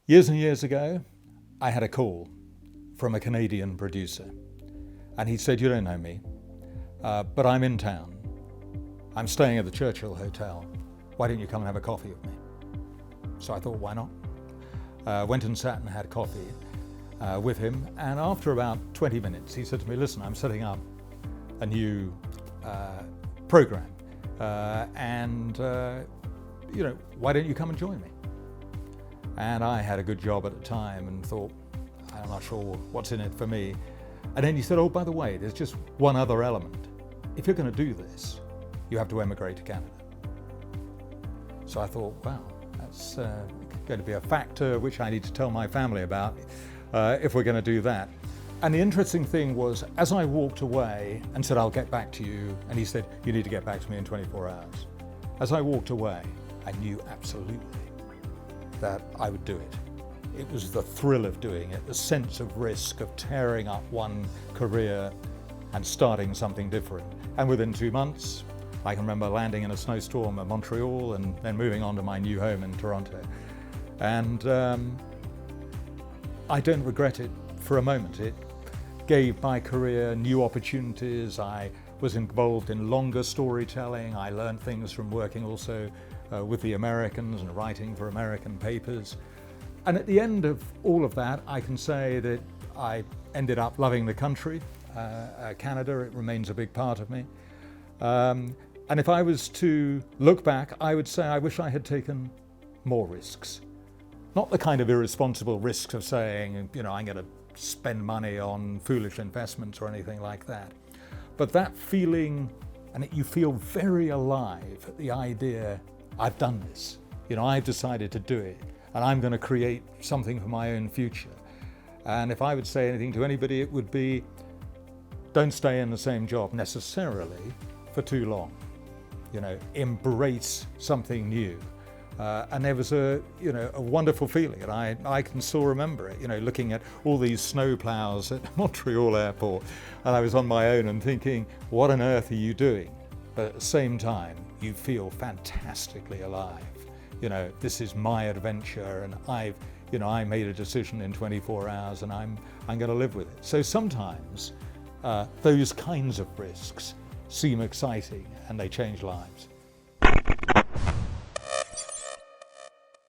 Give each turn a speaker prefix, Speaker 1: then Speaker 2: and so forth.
Speaker 1: Years and years ago, I had a call from a Canadian producer, and he said, "You don't know me, but I'm in town. I'm staying at the Churchill Hotel. Why don't you come and have a coffee with me?" So I thought, why not? Went and sat and had coffee with him, and after about 20 minutes, he said to me, "Listen, I'm setting up a new program, and why don't you come and join me?" And I had a good job at the time and thought, I'm not sure what's in it for me. And then he said, "Oh, by the way, there's just one other element. If you're going to do this, you have to emigrate to Canada." So I thought, wow, that's going to be a factor which I need to tell my family about if we're going to do that. And the interesting thing was, as I walked away and said, "I'll get back to you," and he said, "You need to get back to me in 24 hours. As I walked away, I knew absolutely that I would do it. It was the thrill of doing it, the sense of risk, of tearing up one career and starting something different. And within 2 months, I can remember landing in a snowstorm at Montreal and then moving on to my new home in Toronto. And I don't regret it for a moment. It gave my career new opportunities. I was involved in longer storytelling. I learned things from working also with the Americans and writing for American papers. And at the end of all of that, I can say that I ended up loving the country. Canada, it remains a big part of me. And if I was to look back, I would say I wish I had taken more risks. Not the kind of irresponsible risks of saying, I'm going to spend money on foolish investments or anything like that. But that feeling, and you feel very alive at the idea, I've done this. I've decided to do it, and I'm going to create something for my own future. And if I would say anything to anybody, it would be, don't stay in the same job necessarily for too long. Embrace something new. And there was a wonderful feeling, and I can still remember it, looking at all these snow plows at Montreal airport, and I was on my own and thinking, what on earth are you doing? But at the same time, you feel fantastically alive. This is my adventure, and I made a decision in 24 hours, and I'm going to live with it. So sometimes those kinds of risks seem exciting, and they change lives.